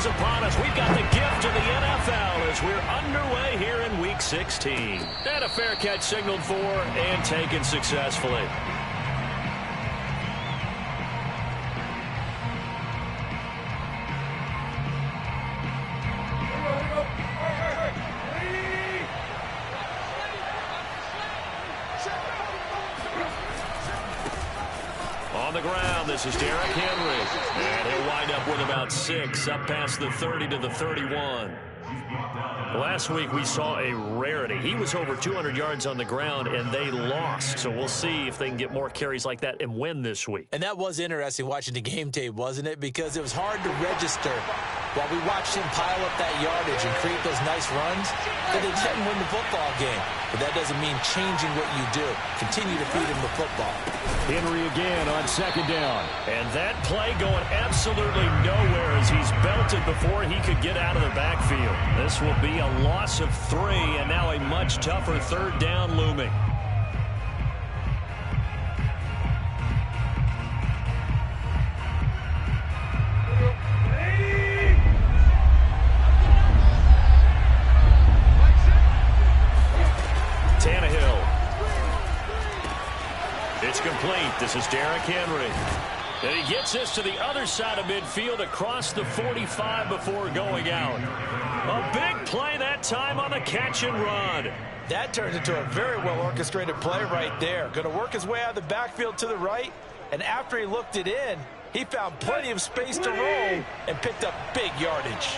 is upon us. We've got the gift of the NFL as we're underway here in Week 16. And a fair catch signaled for and taken successfully. On the ground, this is Derrick Henry. And he'll wind up with about 6, up past the 30 to the 31. Last week we saw a rarity. He was over 200 yards on the ground, and they lost. So we'll see if they can get more carries like that and win this week. And that was interesting watching the game tape, wasn't it? Because it was hard to register while we watched him pile up that yardage and create those nice runs that they didn't win the football game. But that doesn't mean changing what you do. Continue to feed him the football. Henry again on second down. And that play going absolutely nowhere as he's belted before he could get out of the backfield. This will be a loss of 3, and now a much tougher third down looming. It's complete. This is Derrick Henry. And he gets this to the other side of midfield across the 45 before going out. A big play that time on the catch and run. That turned into a very well-orchestrated play right there. Going to work his way out of the backfield to the right. And after he looked it in, he found plenty of space to roll and picked up big yardage.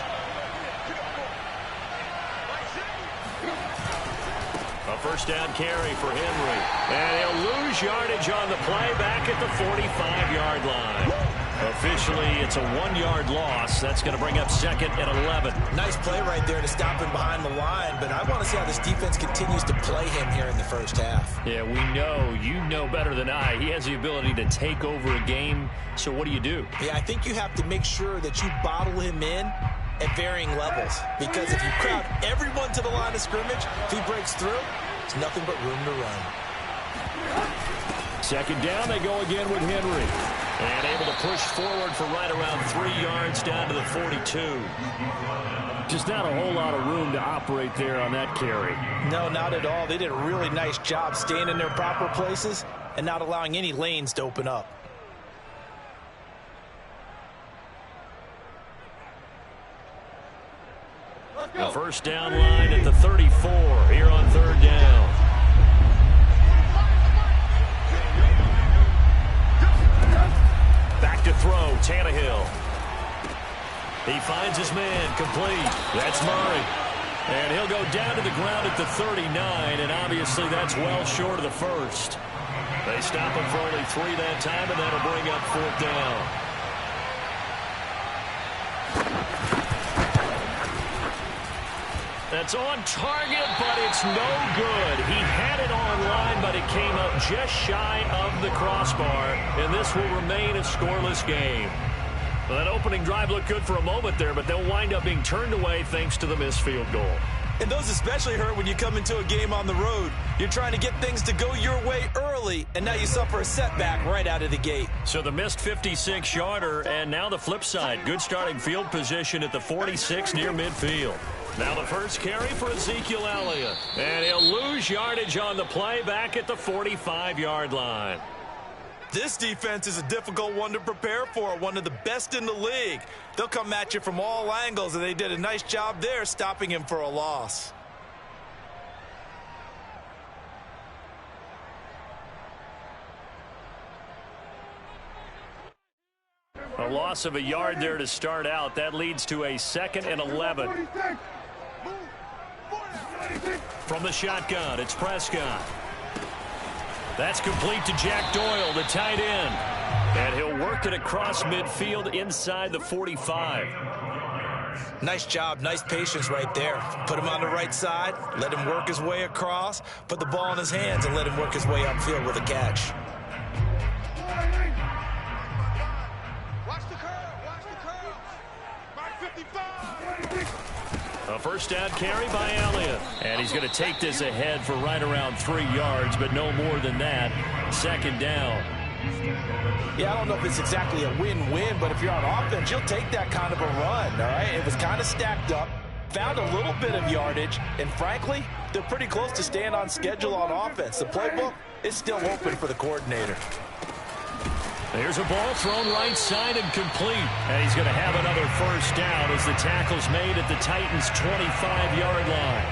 A first down carry for Henry. And he'll lose yardage on the play back at the 45-yard line. Officially, it's a 1-yard loss. That's going to bring up 2nd and 11. Nice play right there to stop him behind the line, but I want to see how this defense continues to play him here in the first half. Yeah, we know. You know better than I. He has the ability to take over a game. So what do you do? Yeah, I think you have to make sure that you bottle him in at varying levels. Because if you crowd everyone to the line of scrimmage, if he breaks through, it's nothing but room to run. Second down, they go again with Henry. And able to push forward for right around 3 yards down to the 42. Just not a whole lot of room to operate there on that carry. No, not at all. They did a really nice job staying in their proper places and not allowing any lanes to open up. The first down line at the 34 here on third down. Back to throw, Tannehill. He finds his man, complete. That's Murray. And he'll go down to the ground at the 39, and obviously that's well short of the first. They stop him for only 3 that time, and that'll bring up 4th down. That's on target, but it's no good. He had it on line, but it came up just shy of the crossbar, and this will remain a scoreless game. Well, that opening drive looked good for a moment there, but they'll wind up being turned away thanks to the missed field goal. And those especially hurt when you come into a game on the road. You're trying to get things to go your way early, and now you suffer a setback right out of the gate. So the missed 56-yarder, and now the flip side. Good starting field position at the 46 near midfield. Now the first carry for Ezekiel Elliott. And he'll lose yardage on the play back at the 45-yard line. This defense is a difficult one to prepare for, one of the best in the league. They'll come at you from all angles, and they did a nice job there stopping him for a loss. A loss of a yard there to start out. That leads to a 2nd and 11. From the shotgun, it's Prescott. That's complete to Jack Doyle, the tight end. And he'll work it across midfield inside the 45. Nice job, nice patience right there. Put him on the right side, let him work his way across, put the ball in his hands, and let him work his way upfield with a catch. A first down carry by Elliott. And he's going to take this ahead for right around 3 yards, but no more than that. Second down. Yeah, I don't know if it's exactly a win-win, but if you're on offense, you'll take that kind of a run, all right? It was kind of stacked up, found a little bit of yardage, and frankly, they're pretty close to staying on schedule on offense. The playbook is still open for the coordinator. There's a ball thrown right side and complete. And he's going to have another first down as the tackle's made at the Titans' 25-yard line.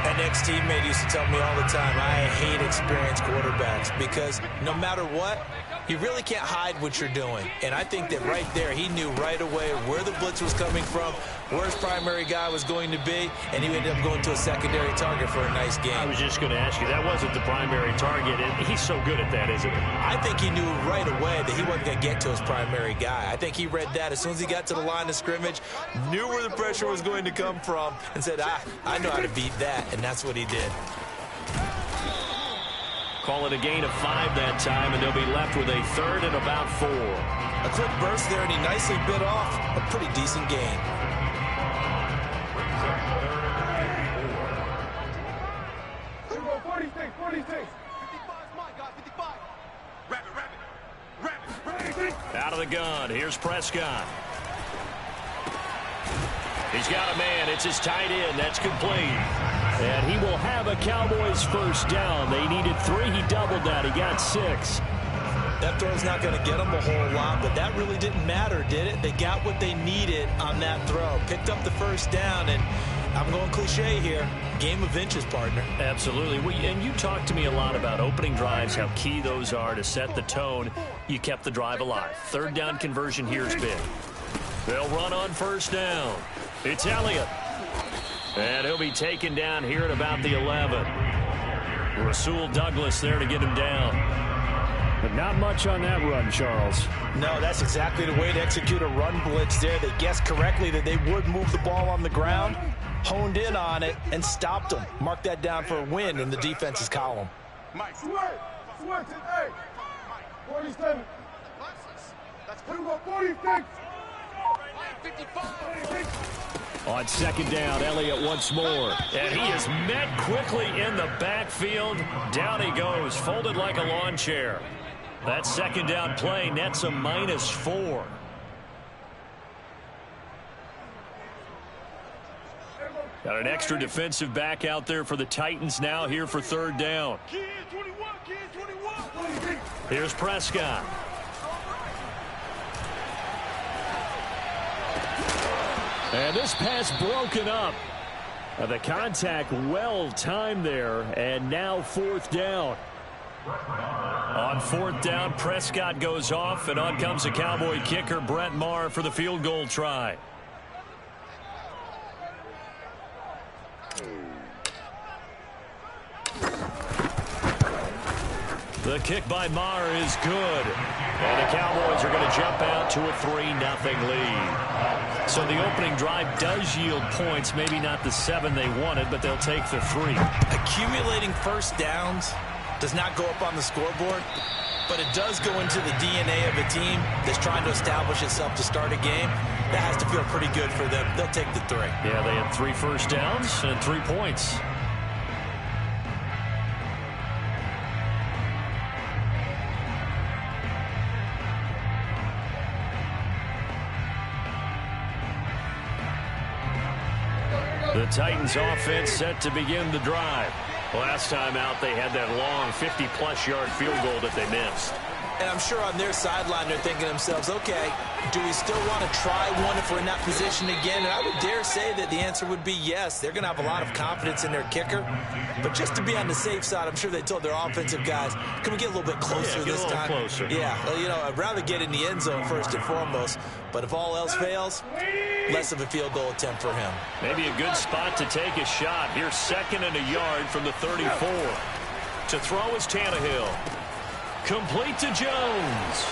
An ex-teammate used to tell me all the time, I hate experienced quarterbacks because no matter what, you really can't hide what you're doing. And I think that right there, he knew right away where the blitz was coming from, where his primary guy was going to be, and he ended up going to a secondary target for a nice game. I was just going to ask you, that wasn't the primary target, and he's so good at that, isn't he? I think he knew right away that he wasn't going to get to his primary guy. I think he read that as soon as he got to the line of scrimmage, knew where the pressure was going to come from, and said, I know how to beat that, and that's what he did. Call it a gain of 5 that time, and they'll be left with a third and about 4. A quick burst there, and he nicely bit off a pretty decent gain. Out of the gun, here's Prescott. He's got a man, it's his tight end, that's complete. And he will have a Cowboys first down. They needed 3, he doubled that, he got 6. That throw's not going to get them a whole lot, but that really didn't matter, did it? They got what they needed on that throw. Picked up the first down, and I'm going cliche here. Game of inches, partner. Absolutely. And you talked to me a lot about opening drives, how key those are to set the tone. You kept the drive alive. Third down conversion here is big. They'll run on first down. It's Elliott. And he'll be taken down here at about the 11. Rasul Douglas there to get him down. But not much on that run, Charles. No, that's exactly the way to execute a run blitz there. They guessed correctly that they would move the ball on the ground, honed in on it, and stopped them. Mark that down for a win in the defense's column. Mike, switch to 8. 47. That's 46. 55. On second down, Elliott once more. And he is met quickly in the backfield. Down he goes, folded like a lawn chair. That second down play nets a -4. Got an extra defensive back out there for the Titans now here for third down. Here's Prescott. And this pass broken up. The contact well timed there, and now fourth down. On fourth down, Prescott goes off, and on comes the Cowboy kicker, Brett Maher, for the field goal try. The kick by Maher is good. And the Cowboys are going to jump out to a 3-0 lead. So the opening drive does yield points, maybe not the 7 they wanted, but they'll take the 3. Accumulating first downs does not go up on the scoreboard, but it does go into the DNA of a team that's trying to establish itself to start a game. That has to feel pretty good for them. They'll take the 3. Yeah, they had 3 first downs and 3 points. The Titans offense set to begin the drive. Last time out, they had that long 50-plus yard field goal that they missed. And I'm sure on their sideline they're thinking to themselves, okay, do we still want to try one if we're in that position again? And I would dare say that the answer would be yes. They're going to have a lot of confidence in their kicker. But just to be on the safe side, I'm sure they told their offensive guys, can we get a little bit closer this time? Closer. Yeah, well, you know, I'd rather get in the end zone first and foremost. But if all else fails, less of a field goal attempt for him. Maybe a good spot to take a shot. Here's 2nd and a yard from the 34. To throw is Tannehill. Complete to Jones.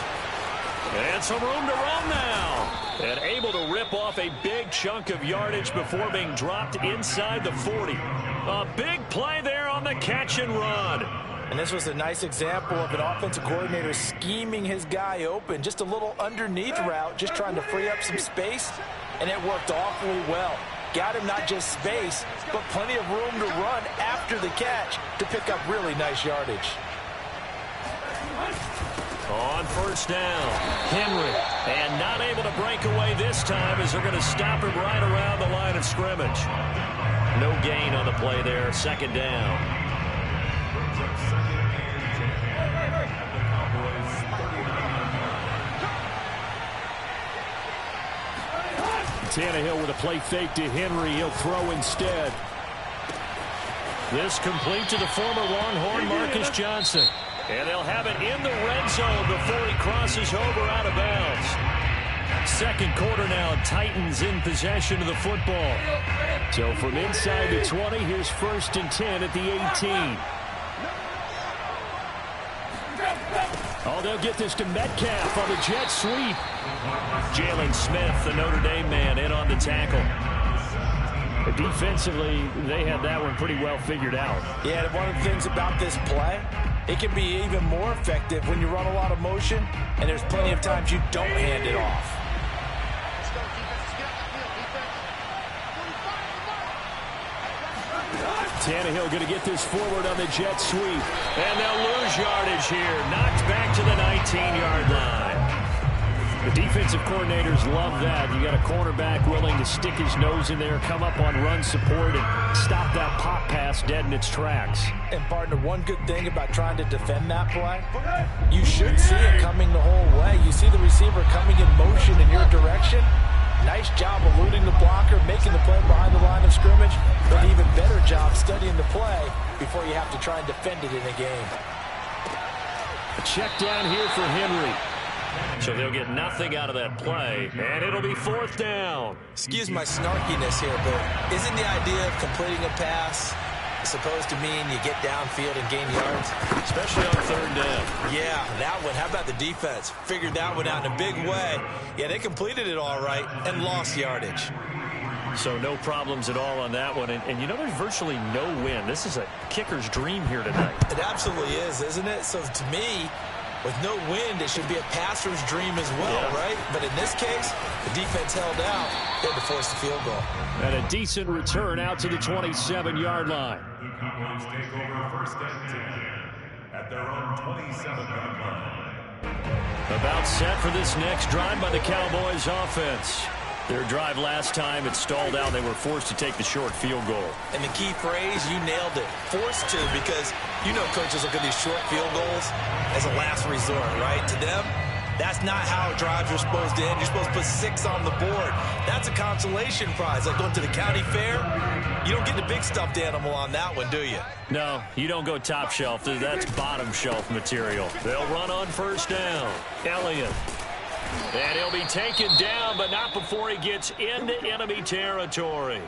And some room to run now. And able to rip off a big chunk of yardage before being dropped inside the 40. A big play there on the catch and run. And this was a nice example of an offensive coordinator scheming his guy open. Just a little underneath route, just trying to free up some space. And it worked awfully well. Got him not just space, but plenty of room to run after the catch to pick up really nice yardage. On first down, Henry. And not able to break away this time as they're going to stop him right around the line of scrimmage. No gain on the play there. Second down. Tannehill with a play fake to Henry. He'll throw instead. This complete to the former Longhorn Marcus Johnson. And they'll have it in the red zone before he crosses over out of bounds. Second quarter now, Titans in possession of the football. So from inside the 20, here's 1st and 10 at the 18. Oh, they'll get this to Metcalf on the jet sweep. Jalen Smith, the Notre Dame man, in on the tackle. Defensively, they had that one pretty well figured out. Yeah, one of the things about this play, it can be even more effective when you run a lot of motion, and there's plenty of times you don't hand it off. Tannehill going to get this forward on the jet sweep. And they'll lose yardage here. Knocked back to the 19-yard line. The defensive coordinators love that. You got a cornerback willing to stick his nose in there, come up on run support, and stop that pop pass dead in its tracks. And, partner, one good thing about trying to defend that play, you should see it coming the whole way. You see the receiver coming in motion in your direction. Nice job eluding the blocker, making the play behind the line of scrimmage, but an even better job studying the play before you have to try and defend it in a game. A check down here for Henry. So they'll get nothing out of that play, and it'll be 4th down. Excuse my snarkiness here, but isn't the idea of completing a pass supposed to mean you get downfield and gain yards? Especially on 3rd down. Yeah, that one. How about the defense? Figured that one out in a big way. Yeah, they completed it all right and lost yardage. So no problems at all on that one. And you know, there's virtually no win. This is a kicker's dream here tonight. It absolutely is, isn't it? So to me, with no wind, it should be a passer's dream as well, right? But in this case, the defense held out. They had to force the field goal. And a decent return out to the 27-yard line. The Cowboys take over 1st and 10 at their own 27-yard line. About set for this next drive by the Cowboys offense. Their drive last time, it stalled out. They were forced to take the short field goal. And the key phrase, you nailed it. Forced to, because you know coaches look at these short field goals as a last resort, right? To them, that's not how drives are supposed to end. You're supposed to put 6 on the board. That's a consolation prize. Like going to the county fair, you don't get the big stuffed animal on that one, do you? No, you don't go top shelf. That's bottom shelf material. They'll run on 1st down. Elliott. And he'll be taken down, but not before he gets into enemy territory.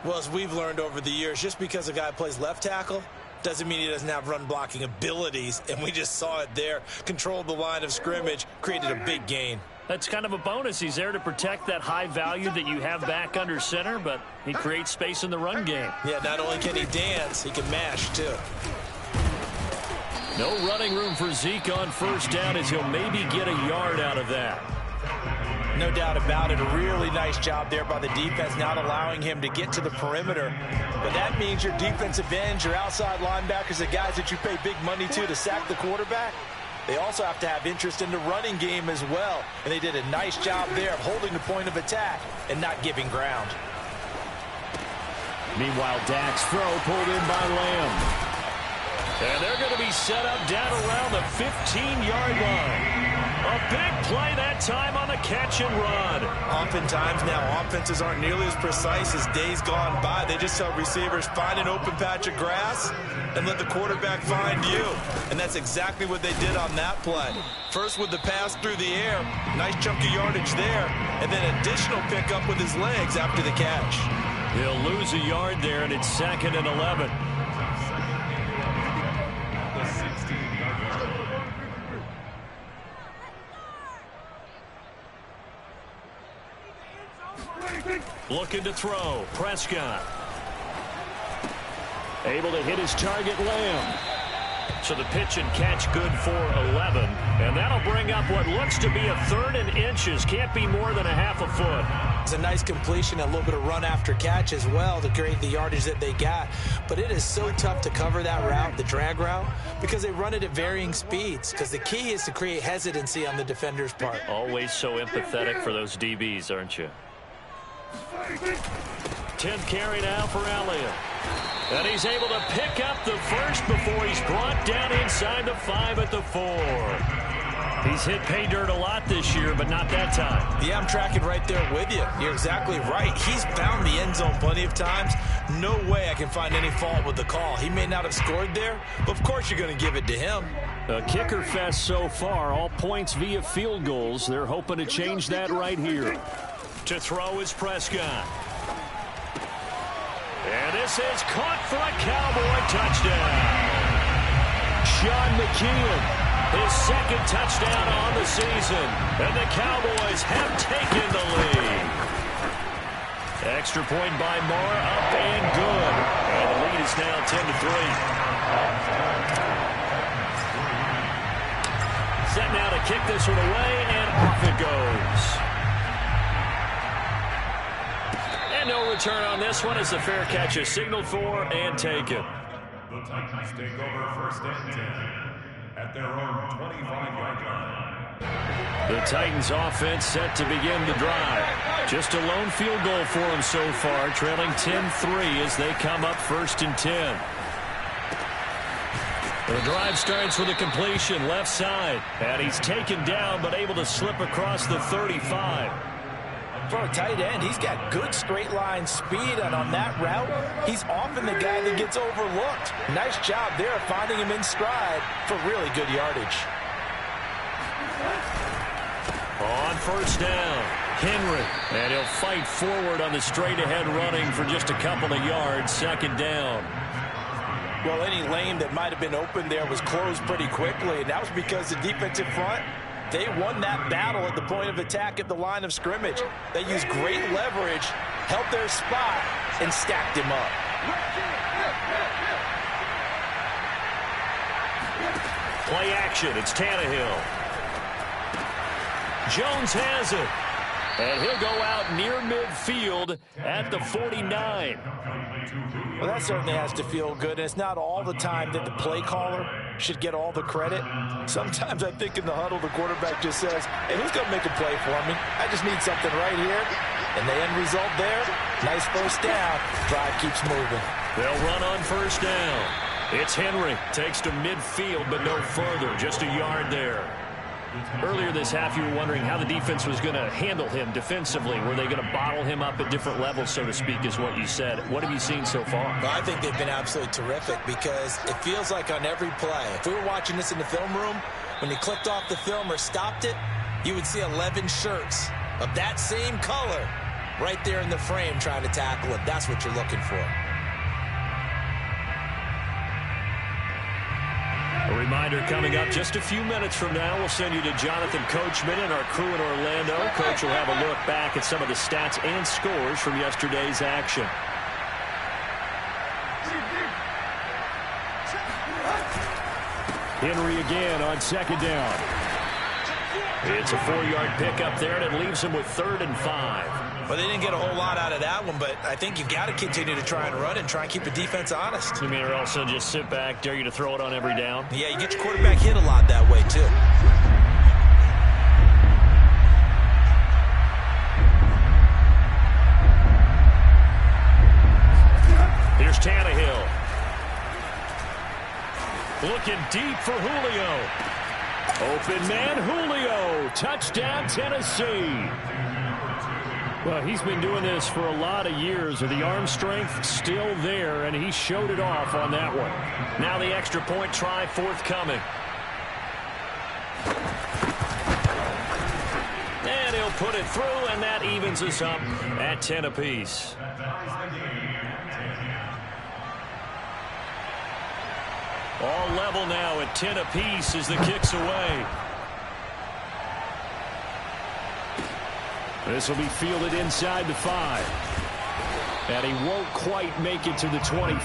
Well, as we've learned over the years, just because a guy plays left tackle doesn't mean he doesn't have run-blocking abilities, and we just saw it there. Controlled the line of scrimmage, created a big gain. That's kind of a bonus. He's there to protect that high value that you have back under center, but he creates space in the run game. Yeah, not only can he dance, he can mash, too. No running room for Zeke on 1st down as he'll maybe get a yard out of that. No doubt about it. A really nice job there by the defense, not allowing him to get to the perimeter. But that means your defensive ends, your outside linebackers, the guys that you pay big money to sack the quarterback, they also have to have interest in the running game as well. And they did a nice job there of holding the point of attack and not giving ground. Meanwhile, Dak's throw pulled in by Lamb. And they're going to be set up down around the 15-yard line. A big play that time on the catch and run. Oftentimes now, offenses aren't nearly as precise as days gone by. They just tell receivers, find an open patch of grass and let the quarterback find you. And that's exactly what they did on that play. First with the pass through the air, nice chunk of yardage there, and then additional pickup with his legs after the catch. He'll lose a yard there, and it's 2nd and 11. Looking to throw. Prescott. Able to hit his target, Lamb. So the pitch and catch good for 11. And that'll bring up what looks to be a 3rd and inches. Can't be more than a half a foot. It's a nice completion, a little bit of run after catch as well to create the yardage that they got. But it is so tough to cover that route, the drag route, because they run it at varying speeds. Because the key is to create hesitancy on the defender's part. Always so empathetic for those DBs, aren't you? 10th carry now for Elliott. And he's able to pick up the first before he's brought down inside the 5 at the 4. He's hit pay dirt a lot this year, but not that time. Yeah, I'm tracking right there with you. You're exactly right. He's found the end zone plenty of times. No way I can find any fault with the call. He may not have scored there, but of course you're going to give it to him. A kicker fest so far, all points via field goals. They're hoping to change that right here. To throw is Prescott. And this is caught for a Cowboy touchdown. Sean McKeon, his 2nd touchdown on the season. And the Cowboys have taken the lead. Extra point by Moore, up and good. And the lead is now 10-3. Set now to kick this one away, and off it goes. No return on this one as the fair catch is signaled for and taken. The Titans take over 1st and 10 at their own 25-yard line. The Titans offense set to begin the drive. Just a lone field goal for them so far, trailing 10-3 as they come up 1st and 10. The drive starts with a completion left side, and he's taken down but able to slip across the 35. For a tight end, he's got good straight line speed, and on that route, he's often the guy that gets overlooked. Nice job there of finding him in stride for really good yardage. On 1st down, Henry, and he'll fight forward on the straight-ahead running for just a couple of yards. 2nd down. Well, any lane that might have been open there was closed pretty quickly, and that was because the defensive front, they won that battle at the point of attack at the line of scrimmage. They used great leverage, held their spot, and stacked him up. Play action. It's Tannehill. Jones has it. And he'll go out near midfield at the 49. Well, that certainly has to feel good, and it's not all the time that the play caller should get all the credit. Sometimes I think in the huddle, the quarterback just says, hey, who's going to make a play for me? I just need something right here. And the end result there, nice 1st down. Drive keeps moving. They'll run on 1st down. It's Henry. Takes to midfield, but no further. Just a yard there. Earlier this half, you were wondering how the defense was going to handle him defensively. Were they going to bottle him up at different levels, so to speak, is what you said. What have you seen so far? Well, I think they've been absolutely terrific because it feels like on every play, if we were watching this in the film room, when you clicked off the film or stopped it, you would see 11 shirts of that same color right there in the frame trying to tackle it. That's what you're looking for. A reminder coming up just a few minutes from now, we'll send you to Jonathan Coachman and our crew in Orlando. Coach will have a look back at some of the stats and scores from yesterday's action. Henry again on 2nd down. It's a 4-yard pickup there, and it leaves him with 3rd and 5. Well, they didn't get a whole lot out of that one, but I think you've got to continue to try and run and try and keep the defense honest. You mean or also just sit back, dare you to throw it on every down? Yeah, you get your quarterback hit a lot that way, too. Here's Tannehill. Looking deep for Julio. Open man, Julio. Touchdown, Tennessee. Well, he's been doing this for a lot of years. The arm strength still there, and he showed it off on that one. Now the extra point try forthcoming. And he'll put it through, and that evens us up at 10 apiece. All level now at 10 apiece as the kick's away. This will be fielded inside the 5. And he won't quite make it to the 25.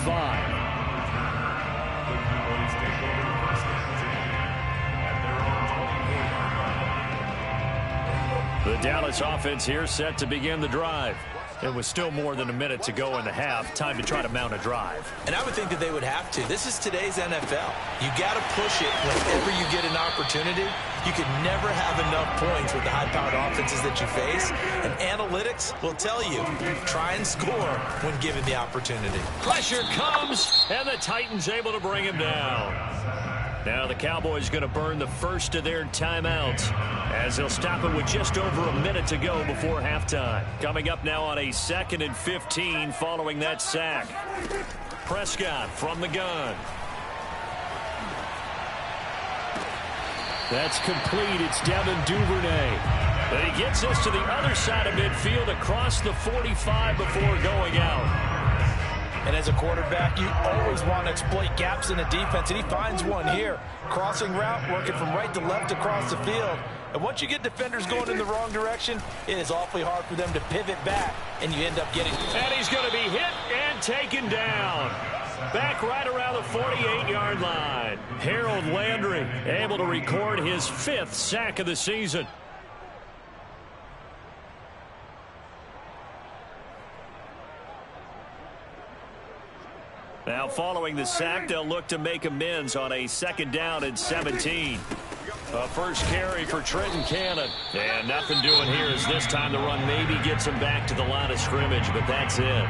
The Dallas offense here set to begin the drive. It was still more than a minute to go in the half. Time to try to mount a drive. And I would think that they would have to. This is today's NFL. You got to push it whenever you get an opportunity. You can never have enough points with the high-powered offenses that you face. And analytics will tell you, try and score when given the opportunity. Pressure comes, and the Titans able to bring him down. Now the Cowboys going to burn the first of their timeouts as they'll stop it with just over a minute to go before halftime. Coming up now on a 2nd and 15 following that sack. Prescott from the gun. That's complete. It's Devin Duvernay. But he gets us to the other side of midfield across the 45 before going out. And as a quarterback, you always want to exploit gaps in the defense, and he finds one here. Crossing route, working from right to left across the field. And once you get defenders going in the wrong direction, it is awfully hard for them to pivot back, and you end up getting... And he's going to be hit and taken down. Back right around the 48-yard line. Harold Landry able to record his 5th sack of the season. Now following the sack, they'll look to make amends on a 2nd down and 17. A first carry for Trenton Cannon. And nothing doing here as this time the run maybe gets him back to the line of scrimmage, but that's it.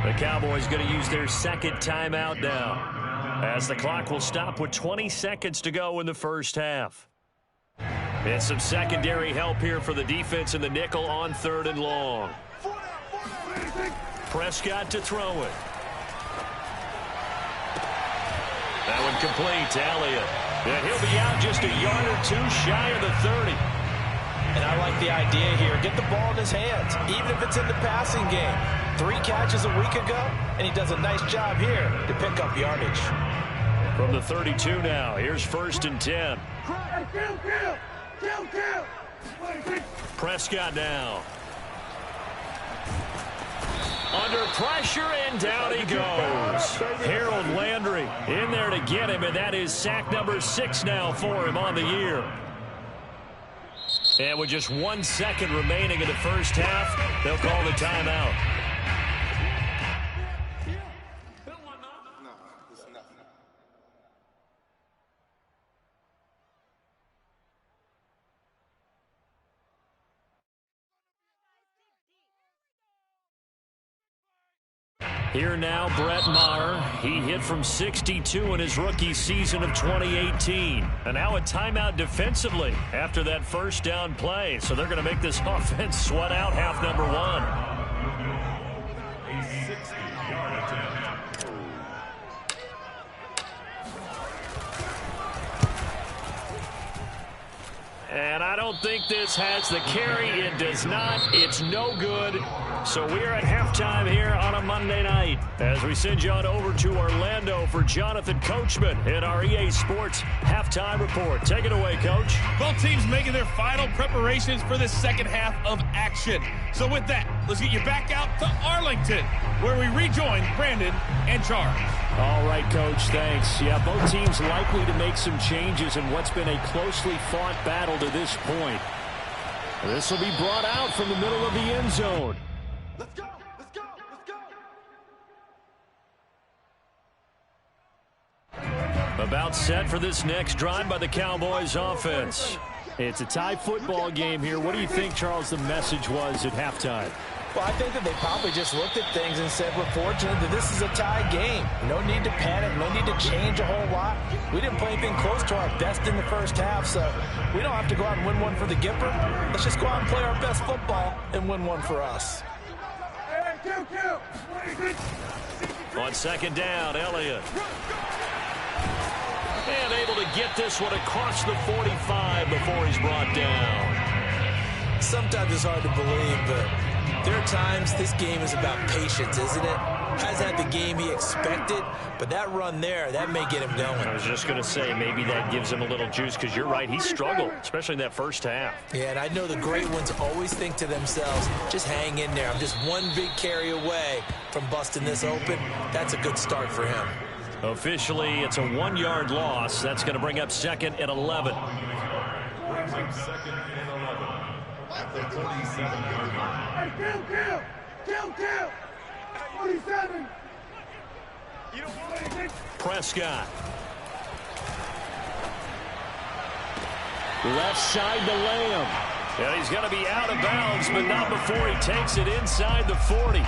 The Cowboys going to use their 2nd timeout now, as the clock will stop with 20 seconds to go in the first half. And some secondary help here for the defense in the nickel on 3rd and long. Prescott to throw it. That one complete to Elliott. And he'll be out just a yard or 2 shy of the 30. And I like the idea here. Get the ball in his hands, even if it's in the passing game. 3 catches a week ago, and he does a nice job here to pick up yardage. From the 32 now, here's 1st and 10. Prescott now. Under pressure, and down he goes. Harold Landry in there to get him, and that is sack number 6 now for him on the year. And with just 1 second remaining in the first half, they'll call the timeout. Here now, Brett Maher. He hit from 62 in his rookie season of 2018. And now a timeout defensively after that first down play. So they're going to make this offense sweat out half number 1. A 60-yard attempt. And I don't think this has the carry. It does not. It's no good. So we're at halftime here on a Monday night as we send you on over to Orlando for Jonathan Coachman in our EA Sports Halftime Report. Take it away, Coach. Both teams making their final preparations for the second half of action. So with that, let's get you back out to Arlington, where we rejoin Brandon and Charles. All right, Coach, thanks. Yeah, both teams likely to make some changes in what's been a closely fought battle to this point. This will be brought out from the middle of the end zone. Let's go! Let's go! Let's go! About set for this next drive by the Cowboys offense. It's a tie football game here. What do you think, Charles, the message was at halftime? Well, I think that they probably just looked at things and said, we're fortunate that this is a tie game. No need to panic, no need to change a whole lot. We didn't play anything close to our best in the first half, so we don't have to go out and win one for the Gipper. Let's just go out and play our best football and win one for us. On 2nd down, Elliott. And able to get this one across the 45 before he's brought down. Sometimes it's hard to believe, but there are times this game is about patience, isn't it? Has had the game he expected, but that run there, that may get him going. I was just going to say, maybe that gives him a little juice, because you're right, he struggled, especially in that first half. Yeah, and I know the great ones always think to themselves, just hang in there. I'm just one big carry away from busting this open. That's a good start for him. Officially, it's a 1-yard loss. That's going to bring up 2nd and 11. Brings up 2nd and 11. at the 47-yard line. Hey, kill! 47. Prescott. Left side to Lamb. And he's going to be out of bounds, but not before he takes it inside the 40.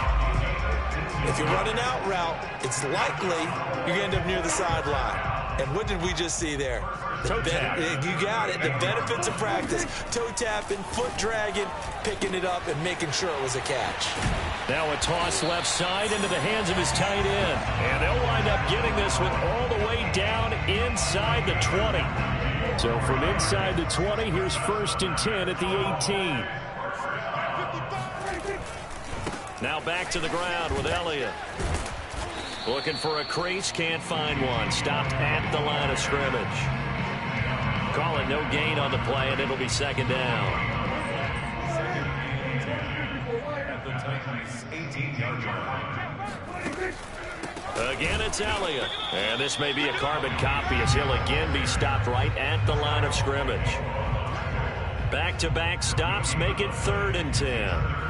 If you're running out route, it's likely you're going to end up near the sideline. And what did we just see there? Toe tap. You got it. The benefits of practice. Toe tapping, foot dragging, picking it up, and making sure it was a catch. Now a toss left side into the hands of his tight end. And they'll wind up getting this one all the way down inside the 20. So from inside the 20, here's 1st and 10 at the 18. Now back to the ground with Elliott. Looking for a crease, can't find one. Stopped at the line of scrimmage. Calling no gain on the play, and it'll be 2nd down. At the Titans' 18-yard line. Again, it's Elliott. And this may be a carbon copy as he'll again be stopped right at the line of scrimmage. Back-to-back stops make it 3rd and 10.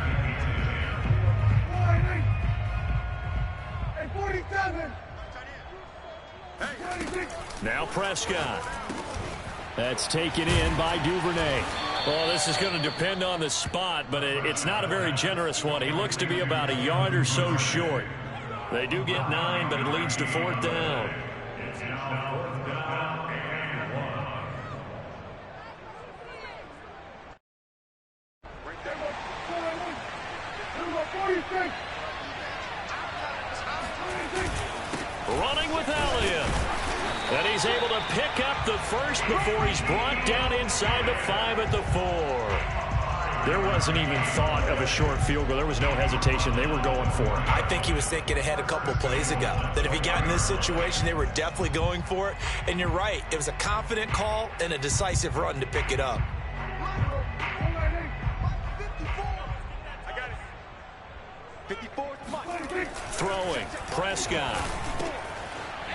Now Prescott. That's taken in by Duvernay. Well, this is going to depend on the spot, but it's not a very generous one. He looks to be about a yard or so short. They do get 9, but it leads to 4th down. It's now 4th down and 1. Running with Elliott. And he's able to pick up the first before he's brought down inside the 5 at the 4. There wasn't even thought of a short field goal. There was no hesitation. They were going for it. I think he was thinking ahead a couple plays ago that if he got in this situation, they were definitely going for it. And you're right. It was a confident call and a decisive run to pick it up. Throwing. Prescott.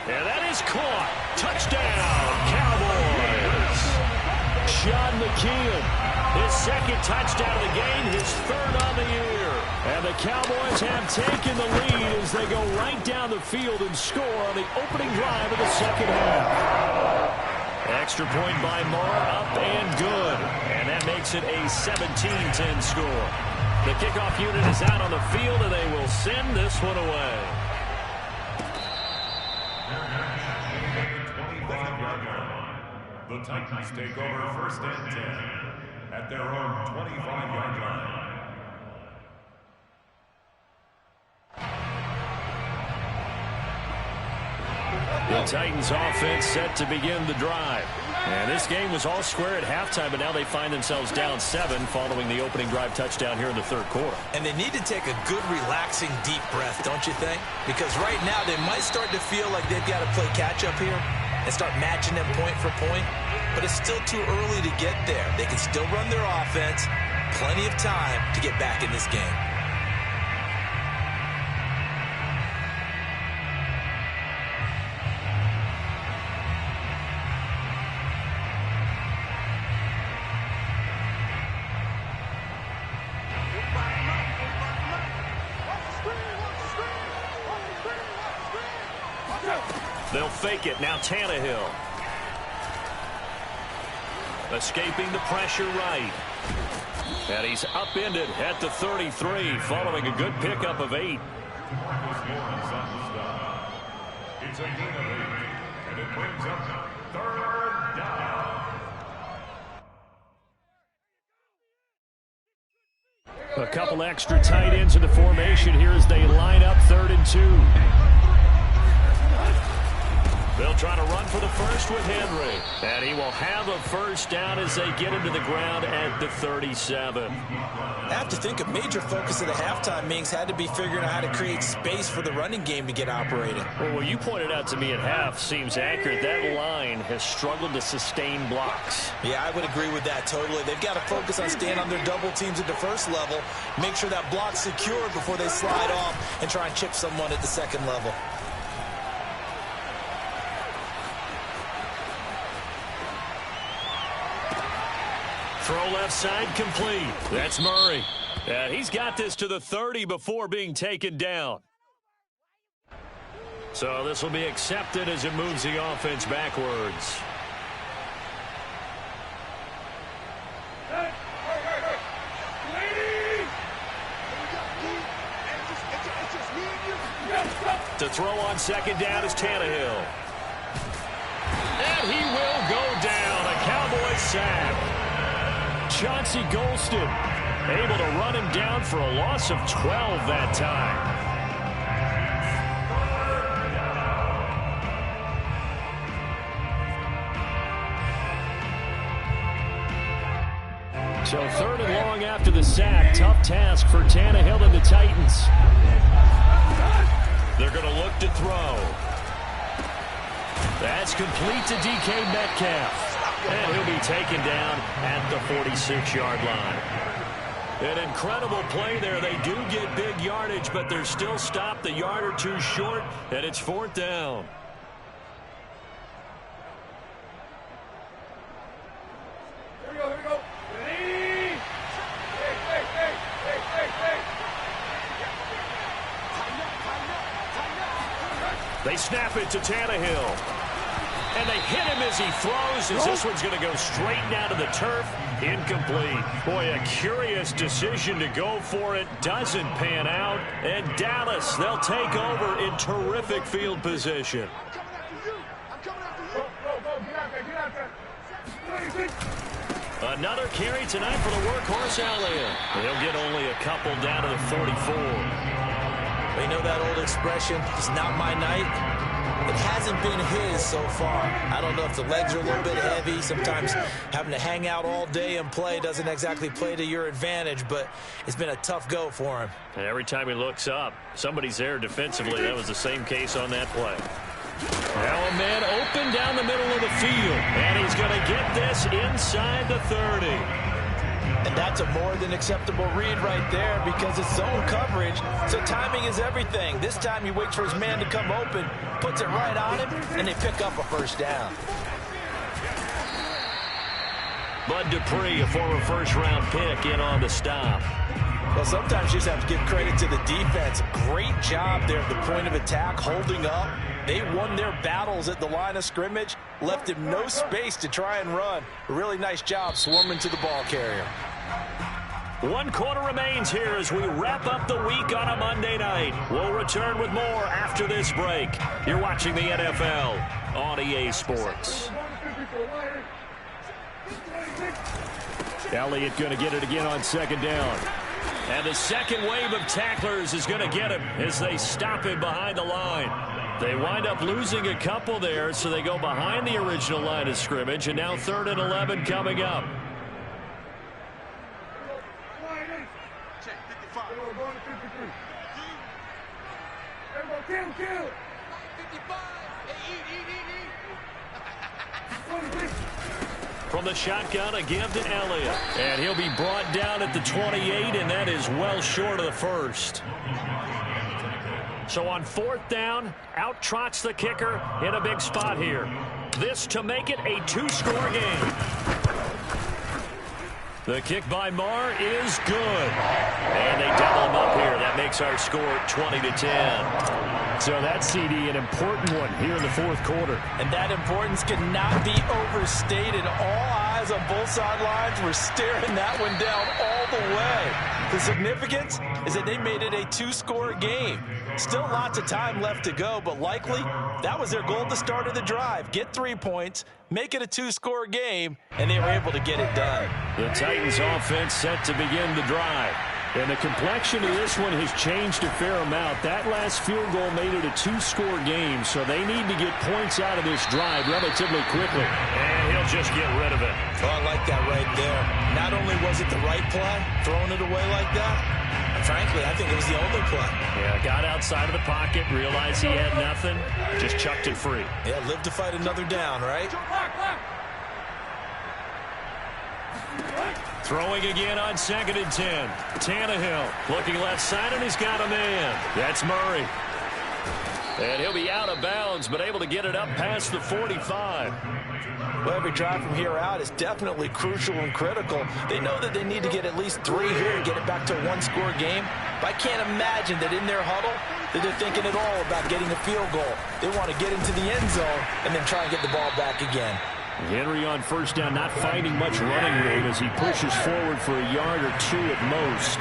And that is caught. Touchdown, Cowboys. Sean McKeon, his 2nd touchdown of the game, his 3rd on the year. And the Cowboys have taken the lead as they go right down the field and score on the opening drive of the 2nd half. Extra point by Moore, up and good. And that makes it a 17-10 score. The kickoff unit is out on the field, and they will send this one away. 25-yard line. The Titans take over 1st and 10 at their own 25-yard line. The Titans offense set to begin the drive. And this game was all square at halftime, but now they find themselves down 7 following the opening drive touchdown here in the 3rd quarter. And they need to take a good, relaxing, deep breath, don't you think? Because right now they might start to feel like they've got to play catch-up here and start matching them point for point. But it's still too early to get there. They can still run their offense. Plenty of time to get back in this game. They'll fake it. Now Tannehill. Escaping the pressure right. And he's upended at the 33 following a good pickup of 8. It's a gain of 8, and it brings up 3rd down. A couple extra tight ends in the formation here as they line up 3rd and 2. They'll try to run for the first with Henry. And he will have a 1st down as they get into the ground at the 37. I have to think a major focus of the halftime meetings had to be figuring out how to create space for the running game to get operating. Well, what you pointed out to me at half seems accurate. That line has struggled to sustain blocks. Yeah, I would agree with that totally. They've got to focus on staying on their double teams at the 1st level, make sure that block's secured before they slide off and try and chip someone at the 2nd level. Throw left side complete. That's Murray. He's got this to the 30 before being taken down. So this will be accepted as it moves the offense backwards. To throw on second down is Tannehill. And he will go down. A Cowboys sack. Chauncey Golston able to run him down for a loss of 12 that time. So 3rd and long after the sack. Tough task for Tannehill and the Titans. They're going to look to throw. That's complete to DK Metcalf. And he'll be taken down at the 46-yard line. An incredible play there. They do get big yardage, but they're still stopped a yard or two short, and it's 4th down. Here we go, here we go. Ready? They snap it to Tannehill. And they hit him as he throws, as this one's going to go straight down to the turf. Incomplete. Boy, a curious decision to go for it. Doesn't pan out. And Dallas, they'll take over in terrific field position. Another carry tonight for the workhorse Elliott. They'll get only a couple down to the 44. We know that old expression, it's not my night. It hasn't been his so far. I don't know if the legs are a little bit heavy. Sometimes having to hang out all day and play doesn't exactly play to your advantage, but it's been a tough go for him. And every time he looks up, somebody's there defensively. That was the same case on that play. Now a man open down the middle of the field, and he's going to get this inside the 30. And that's a more than acceptable read right there because it's zone coverage, so timing is everything. This time he waits for his man to come open, puts it right on him, and they pick up a 1st down. Bud Dupree, a former first-round pick, in on the stop. Well, sometimes you just have to give credit to the defense. Great job there at the point of attack, holding up. They won their battles at the line of scrimmage, left him no space to try and run. A really nice job swarming to the ball carrier. 1 quarter remains here as we wrap up the week on a Monday night. We'll return with more after this break. You're watching the NFL on EA Sports. Elliott going to get it again on 2nd down. And the second wave of tacklers is going to get him as they stop him behind the line. They wind up losing a couple there, so they go behind the original line of scrimmage, and now 3rd and 11 coming up. Kill. From the shotgun, a give to Elliott. And he'll be brought down at the 28, and that is well short of the 1st. So on 4th down, out trots the kicker in a big spot here. This to make it a 2-score game. The kick by Marr is good. And they double him up here. That makes our score 20-10. So that CD, an important one here in the 4th quarter. And that importance cannot be overstated. All eyes on both sidelines were staring that one down all the way. The significance is that they made it a 2-score game. Still lots of time left to go, but likely that was their goal at the start of the drive. Get 3 points, make it a 2-score game, and they were able to get it done. The Titans offense set to begin the drive. And the complexion of this one has changed a fair amount. That last field goal made it a 2-score game, so they need to get points out of this drive relatively quickly. And he'll just get rid of it. Oh, I like that right there. Not only was it the right play, throwing it away like that, frankly, I think it was the only play. Yeah, got outside of the pocket, realized he had nothing, just chucked it free. Yeah, live to fight another down, right? Throwing again on 2nd and 10. Tannehill looking left side, and he's got a man. That's Murray. And he'll be out of bounds, but able to get it up past the 45. Well, every drive from here out is definitely crucial and critical. They know that they need to get at least 3 here to get it back to a one-score game. But I can't imagine that in their huddle that they're thinking at all about getting a field goal. They want to get into the end zone and then try and get the ball back again. Henry on first down, not finding much running room as he pushes forward for a yard or 2 at most.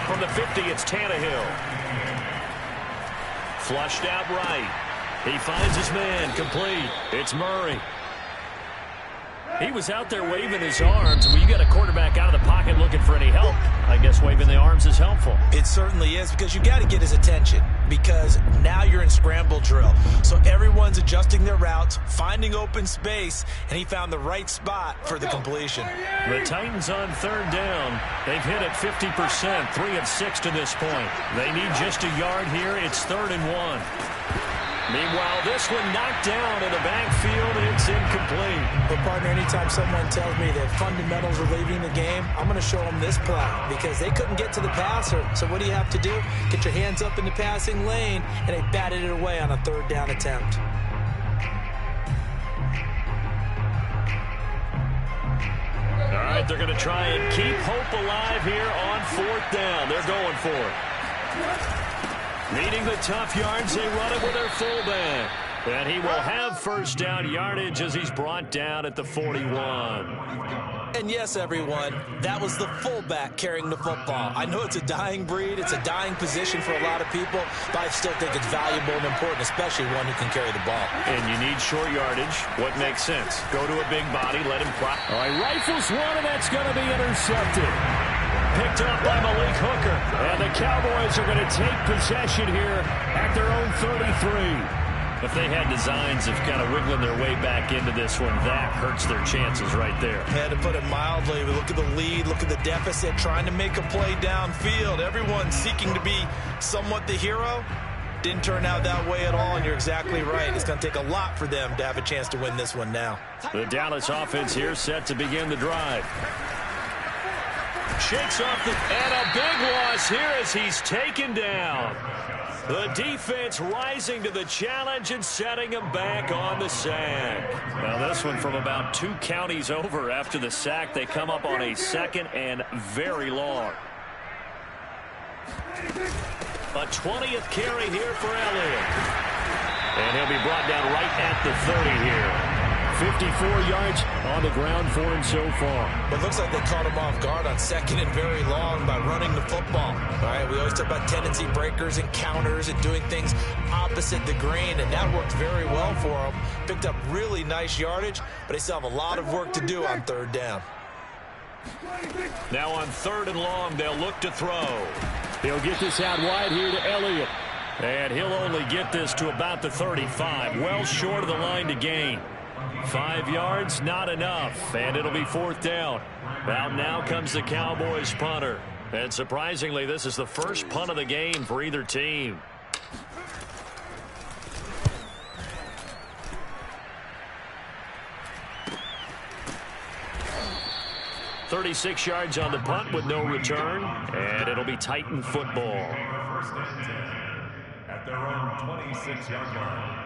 From the 50, it's Tannehill. Flushed out right. He finds his man, complete. It's Murray. He was out there waving his arms. When you got a quarterback out of the pocket looking for any help, I guess waving the arms is helpful. It certainly is, because you got to get his attention, because now you're in scramble drill. So everyone's adjusting their routes, finding open space, and he found the right spot for the completion. The Titans on third down. They've hit it 50%, 3 of 6 to this point. They need just a yard here. It's 3rd and 1. Meanwhile, this one knocked down in the backfield. It's incomplete. But, partner, anytime someone tells me that fundamentals are leaving the game, I'm going to show them this play, because they couldn't get to the passer. So what do you have to do? Get your hands up in the passing lane, and they batted it away on a 3rd down attempt. All right, they're going to try and keep hope alive here on 4th down. They're going for it. Needing the tough yards, they run it with their fullback. And he will have first down yardage as he's brought down at the 41. And yes, everyone, that was the fullback carrying the football. I know it's a dying breed, it's a dying position for a lot of people, but I still think it's valuable and important, especially one who can carry the ball. And you need short yardage. What makes sense? Go to a big body, let him fly. All right, rifles one, and that's going to be intercepted. Picked up by Malik Hooker. And the Cowboys are going to take possession here at their own 33. If they had designs of kind of wiggling their way back into this one, that hurts their chances right there. Had to put it mildly. We look at the lead, look at the deficit, trying to make a play downfield. Everyone seeking to be somewhat the hero. Didn't turn out that way at all, and you're exactly right. It's going to take a lot for them to have a chance to win this one now. The Dallas offense here set to begin the drive. Shakes off and a big loss here as he's taken down. The defense rising to the challenge and setting him back on the sack. Now this one from about 2 counties over after the sack. They come up on a 2nd and very long. A 20th carry here for Elliott. And he'll be brought down right at the 30 here. 54 yards on the ground for him so far. But it looks like they caught him off guard on 2nd and very long by running the football. All right, we always talk about tendency breakers and counters and doing things opposite the grain, and that worked very well for him. Picked up really nice yardage, but they still have a lot of work to do on 3rd down. Now on 3rd and long, they'll look to throw. He'll get this out wide here to Elliott. And he'll only get this to about the 35, well short of the line to gain. 5 yards, not enough, and it'll be 4th down. Out now comes the Cowboys punter. And surprisingly, this is the first punt of the game for either team. .36 yards on the punt with no return, and it'll be Titan football. First and 10 at their own 26-yard line.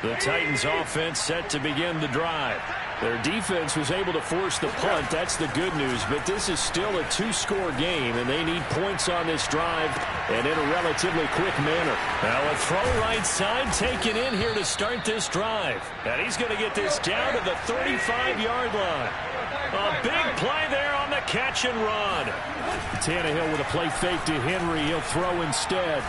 The Titans offense set to begin the drive. Their defense was able to force the punt. That's the good news, but this is still a 2-score game, and they need points on this drive and in a relatively quick manner. Now a throw right side taken in here to start this drive. And he's going to get this down to the 35-yard line. A big play there on the catch and run. Tannehill with a play fake to Henry. He'll throw instead.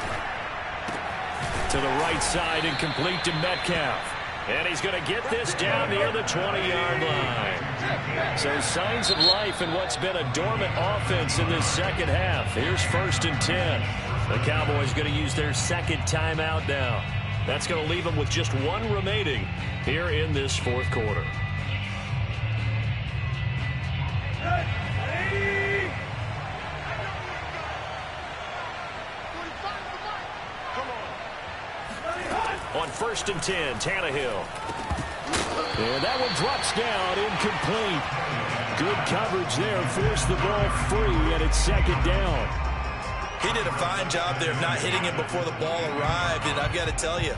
To the right side and complete to Metcalf. And he's going to get this down near the 20-yard line. So signs of life in what's been a dormant offense in this second half. Here's 1st and 10. The Cowboys going to use their 2nd timeout now. That's going to leave them with just 1 remaining here in this 4th quarter. On 1st and 10, Tannehill. And that one drops down, incomplete. Good coverage there, forced the ball free, and it's 2nd down. He did a fine job there of not hitting him before the ball arrived, and I've got to tell you,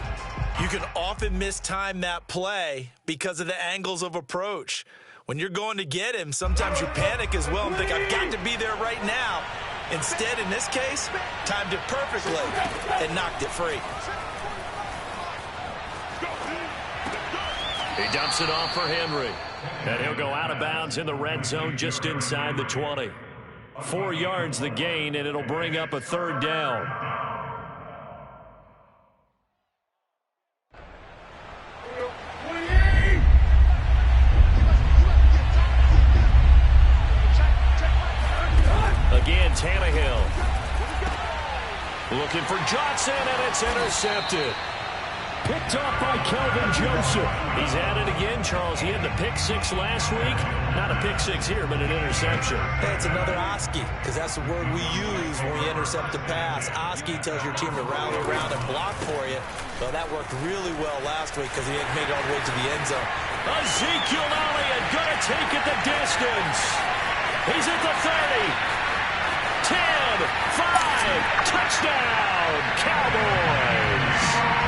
you can often mistime that play because of the angles of approach. When you're going to get him, sometimes you panic as well and think, I've got to be there right now. Instead, in this case, timed it perfectly and knocked it free. He dumps it off for Henry. And he'll go out of bounds in the red zone just inside the 20. 4 yards the gain, and it'll bring up a third down. Again, Tannehill. Looking for Johnson, and it's intercepted. Picked off by Kelvin Joseph. He's at it again, Charles. He had the pick 6 last week. Not a pick 6 here, but an interception. Hey, it's another Oski, because that's the word we use when we intercept a pass. Oski tells your team to rally around and block for you. Well, that worked really well last week because he had made it all the way to the end zone. Ezekiel Elliott going to take it the distance. He's at the 30. 10, 5, touchdown, Cowboys.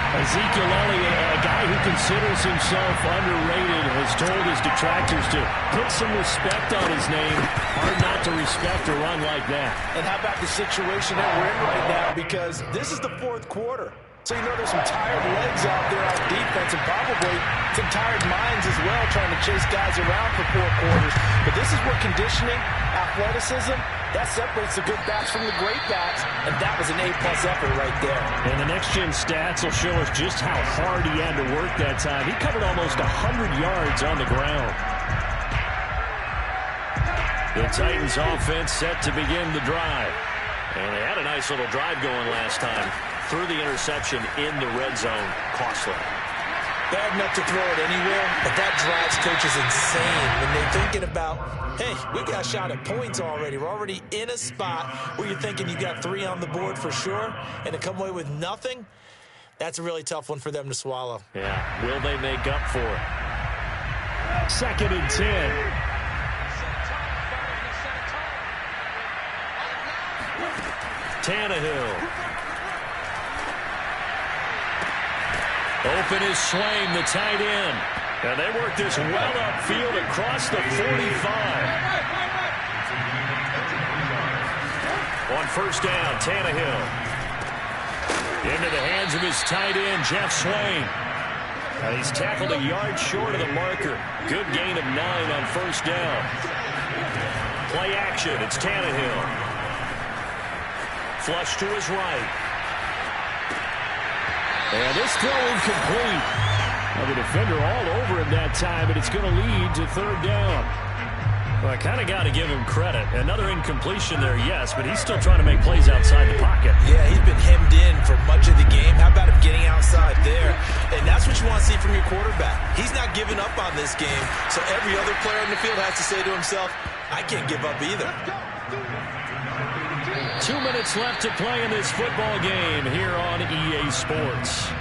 Ezekiel Elliott, a guy who considers himself underrated, has told his detractors to put some respect on his name. Hard not to respect a run like that. And how about the situation that we're in right now? Because this is the 4th quarter. So you know there's some tired legs out there on defense and probably some tired minds as well trying to chase guys around for 4 quarters. But this is where conditioning, athleticism, that separates the good backs from the great backs, and that was an A-plus effort right there. And the next-gen stats will show us just how hard he had to work that time. He covered almost 100 yards on the ground. The Titans offense set to begin the drive. And they had a nice little drive going last time. Threw the interception in the red zone. Costly. Bad enough to throw it anywhere, but that drives coaches insane when they're thinking about, hey, we got a shot at points already. We're already in a spot where you're thinking you got 3 on the board for sure, and to come away with nothing, that's a really tough one for them to swallow. Yeah, will they make up for it? 2nd and 10. Tannehill. Open is Swain, the tight end. And they work this well upfield across the 45. On 1st down, Tannehill. Into the hands of his tight end, Jeff Swain. And he's tackled a yard short of the marker. Good gain of 9 on 1st down. Play action, it's Tannehill. Flush to his right. And this throw incomplete. Well, the defender all over him that time, but it's going to lead to 3rd down. Well, I kind of got to give him credit. Another incompletion there, yes, but he's still trying to make plays outside the pocket. Yeah, he's been hemmed in for much of the game. How about him getting outside there? And that's what you want to see from your quarterback. He's not giving up on this game, so every other player on the field has to say to himself, I can't give up either. 2 minutes left to play in this football game here on EA Sports.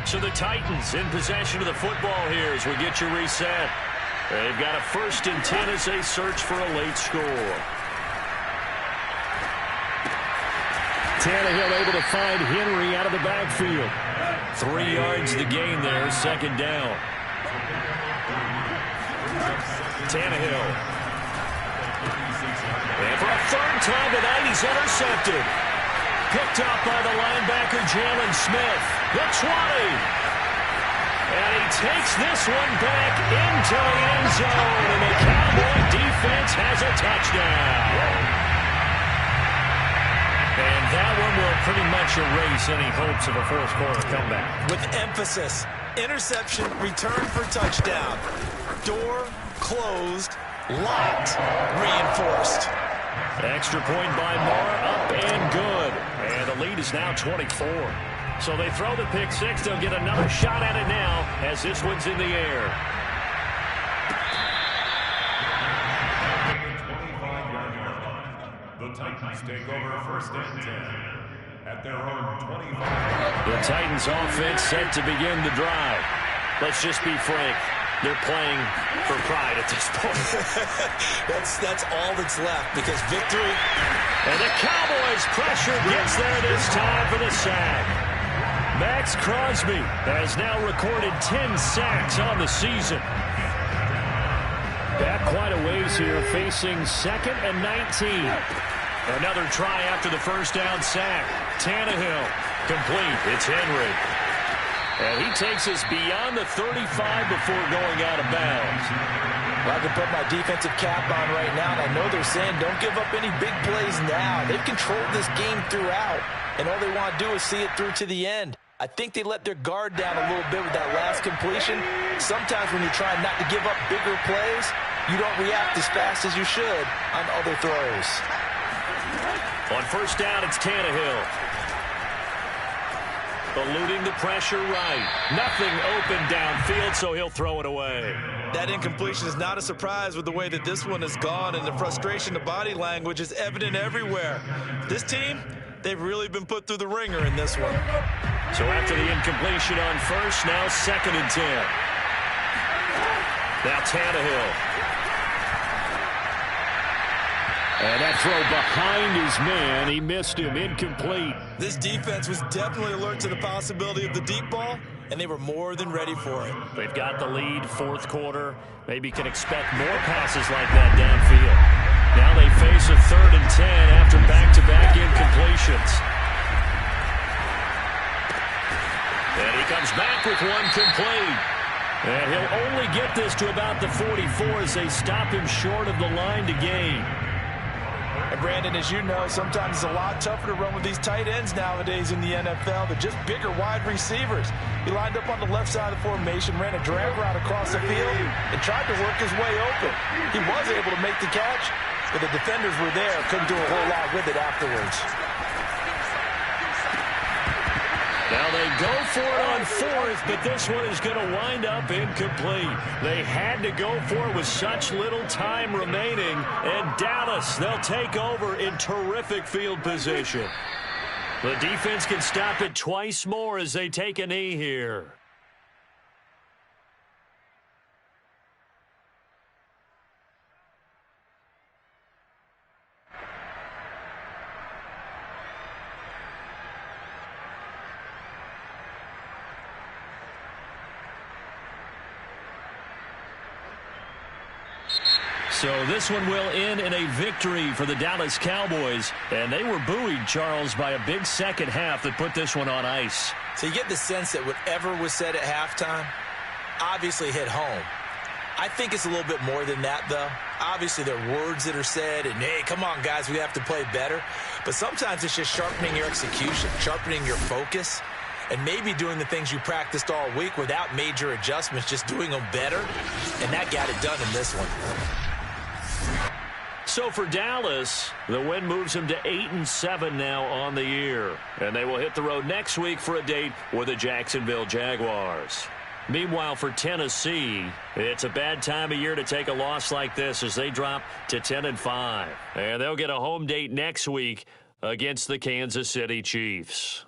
So the Titans in possession of the football here as we get you reset. They've got a 1st and 10 as they search for a late score. Tannehill able to find Henry out of the backfield. 3 yards the gain there, 2nd down. Tannehill. And for a 3rd time tonight, he's intercepted. Picked up by the linebacker, Jalen Smith. The 20. And he takes this one back into the end zone. And the Cowboy defense has a touchdown. And that one will pretty much erase any hopes of a 4th quarter comeback. With emphasis, interception, return for touchdown. Door closed, locked, reinforced. Extra point by Moore, up and good. And the lead is now 24. So they throw the pick 6. They'll get another shot at it now as this one's in the air. 25-yard line. The Titans take over 1st and 10 at their own 25. The Titans offense set to begin the drive. Let's just be frank. They're playing for pride at this point. That's all that's left because victory. And the Cowboys pressure gets there this time for the sack. Max Crosby has now recorded 10 sacks on the season. Back quite a ways here, facing 2nd and 19. Another try after the first down sack. Tannehill complete. It's Henry. And he takes us beyond the 35 before going out of bounds. Well, I can put my defensive cap on right now, and I know they're saying don't give up any big plays now. They've controlled this game throughout, and all they want to do is see it through to the end. I think they let their guard down a little bit with that last completion. Sometimes when you're trying not to give up bigger plays, you don't react as fast as you should on other throws. On first down, it's Tannehill. Eluding the pressure right. Nothing open downfield, so he'll throw it away. That incompletion is not a surprise with the way that this one has gone, and the frustration, the body language is evident everywhere. This team, they've really been put through the ringer in this one. So after the incompletion on first, now 2nd and 10. Now Tannehill. And that throw behind his man. He missed him. Incomplete. This defense was definitely alert to the possibility of the deep ball, and they were more than ready for it. They've got the lead, 4th quarter. Maybe can expect more passes like that downfield. Now they face a 3rd and 10 after back-to-back incompletions. And he comes back with one complete. And he'll only get this to about the 44 as they stop him short of the line to gain. And Brandon, as you know, sometimes it's a lot tougher to run with these tight ends nowadays in the NFL. They're just bigger wide receivers. He lined up on the left side of the formation, ran a drag route across the field, and tried to work his way open. He was able to make the catch, but the defenders were there, couldn't do a whole lot with it afterwards. Now they go for it on 4th, but this one is going to wind up incomplete. They had to go for it with such little time remaining. And Dallas, they'll take over in terrific field position. The defense can stop it twice more as they take a knee here. So this one will end in a victory for the Dallas Cowboys. And they were buoyed, Charles, by a big second half that put this one on ice. So you get the sense that whatever was said at halftime obviously hit home. I think it's a little bit more than that, though. Obviously, there are words that are said, and, hey, come on, guys, we have to play better. But sometimes it's just sharpening your execution, sharpening your focus, and maybe doing the things you practiced all week without major adjustments, just doing them better. And that got it done in this one. So for Dallas, the win moves them to 8-7 now on the year. And they will hit the road next week for a date with the Jacksonville Jaguars. Meanwhile, for Tennessee, it's a bad time of year to take a loss like this as they drop to 10-5. And they'll get a home date next week against the Kansas City Chiefs.